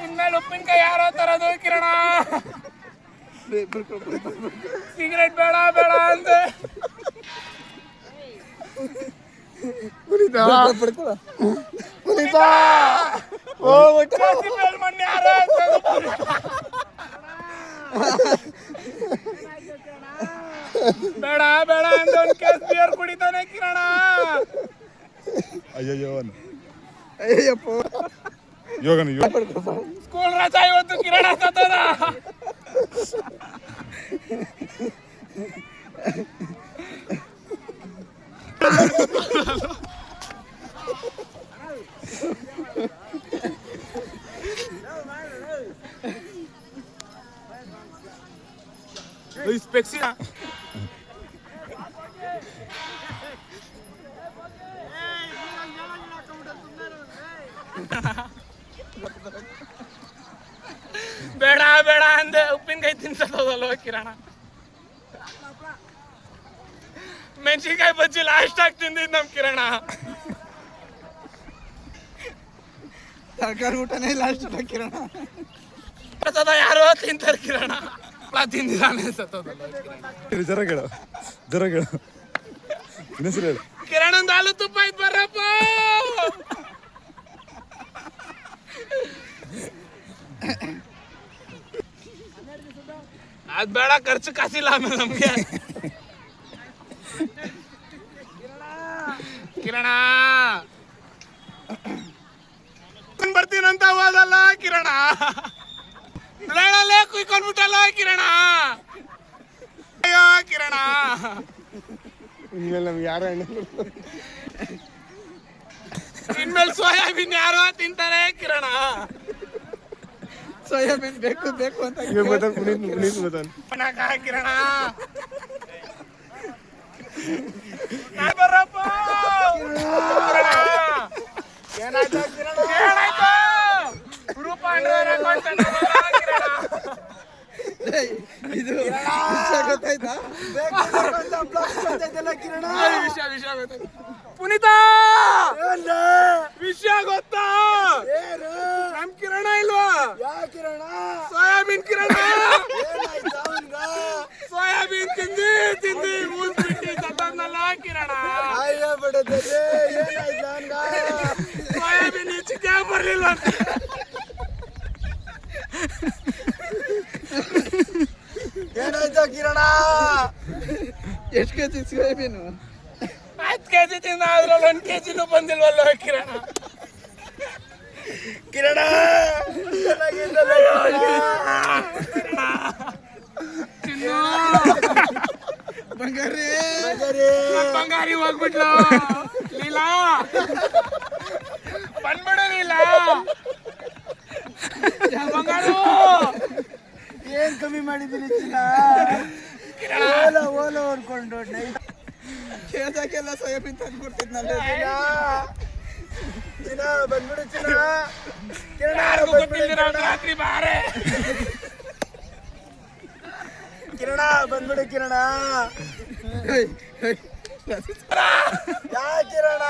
ಇನ್ಮೇಲೆ ಉಪ್ಪಿನಕಾಯಿ ಯಾರೋ ತರೋದು ಕಿರಣ. ಸಿಗರೇಟ್ ಬೇಡ ಬೇಡ ಅಂದೆ. ಮೊನ್ನೆ ಯಾರೋ ಬೇಡ ಬೇಡ ಅಂತ ಒಂದು ಕೇಸ್ ಬಿಯರ್ ಕುಡಿತಾನೆ ಕಿರಣ. ಅಯ್ಯಪ್ಪ ಸ್ಕೂಲ್ ರಜಾ ಇವತ್ತು ಕಿರಣ ಸತ್ತದ. ಸ್ಪೆಕ್ಸಿ ಬೇಡ ಬೇಡ ಅಂದೆ ಉಪ್ಪಿನಕಾಯಿ ತಿನ್ಸೋದಲ್ವ ಕಿರಣ. ಮೆಣಸಿನ್ಕಾಯಿ ಬಜ್ಜಿ ಲಾಸ್ಟ್ ಆಗಿ ತಿಂದಿದ್ ನಮ್ ಕಿರಣ. ತರಕಾರಿ ಊಟನೇ ಲಾಸ್ಟ್ ಕಿರಣ. ಯಾರೋ ತಿಂತಾರೆ ಕಿರಣ. ತಿಂದಿದ್ದಾನೆ ಸತ್ತೋದಲ್ವ ಕಿರಣ. ಒಂದು ಹಾಲು ತುಪ್ಪ ಆಯ್ತು ಬರ್ರಪ್ಪ. ಅದ್ ಬೇಡ, ಖರ್ಚು ಕಾಸಿಲ್ಲ ಆಮೇಲೆ ನಮ್ಗೆ. ಕಿರಣ ಬರ್ತೀನಂತ ಹೋದಲ್ಲ ಕಿರಣ. ಪ್ಲೇನಲ್ಲೇ ಕುಯ್ಕೊಂಡ್ಬಿಟ್ಟಲ್ಲ ಕಿರಣ. ಅಯ್ಯೋ ಕಿರಣ. ಇನ್ಮೇಲೆ ನಮ್ಗೆ ಯಾರು ಇನ್ಮೇಲೆ ಸೋಯಾಬೀನ್ ಯಾರೋ ತಿಂತಾರೆ ಕಿರಣ. ಸೋಯಾಬೀನ್ ಬೇಕು ಬೇಕು ಅಂತ ಕಿರಣ. ಬರ್ರಪ್ಪ. ಏನಾಯ್ತು ಕಿರಣ? ಏನಾಯ್ತು? ಗ್ರೂಪ್ ಇದು ಗೊತ್ತಾಯ್ತಾ? ವಿಷಯ ಗೊತ್ತಾಯ್ತು. ಪುನೀತ ವಿಷಯ ಗೊತ್ತಾ? ನಮ್ ಕಿರಣ ಇಲ್ವಾ? ಸೋಯಾಬೀನ್ ಕಿರಣ. ಸೋಯಾಬೀನ್ ತಿಂದಿ ತಿಂದಿ ಊದ್ಬಿಟ್ಟಿ ಸತ್ತಲ್ಲ ಕಿರಣ. ಸೋಯಾಬೀನ್ ಚಿಕ್ಕ ಬರ್ಲಿಲ್ಲ. ಏನಾಯ್ತು ಕಿರಣ? ಎಷ್ಟು ಕೆಜಿ ಸೋಯಾಬೀನು? 10 ಕೆಜಿ ತಿಂದ, ಅದ್ರಲ್ಲಿ 1 ಕೆಜಿನೂ ಬಂದಿಲ್ವಲ್ಲ ಕಿರಣ. ಕಿರಣ ಬಂಗಾರಿ ಬಂಗಾರಿ ಹೋಗ್ಬಿಟ್ಲು. ಲೀಲಾ ಬಂದ್ಬಿಡು ಲೀಲಾ. ಬಂಗಾರು ಏನ್ ಕಮ್ಮಿ ಮಾಡಿದೀನಿ ಚಿನ್ನ? ಓಲೋ ಅನ್ಕೊಂಡು ಕೇಳ್ದಾಗೆಲ್ಲ ಸೋಯಾಬೀನ್ ತಂದು ಕೊಡ್ತಿದ್ನಲ್ಲ. ಚಿನ್ನ ಬಂದ್ಬಿಡು ಚಿನ್ನ. ರಾತ್ರಿ ಬಾರೆ ಕಿರಣ ಬಂದ್ಬಿಡು ಕಿರಣ. ಯಾ ಕಿರಣ?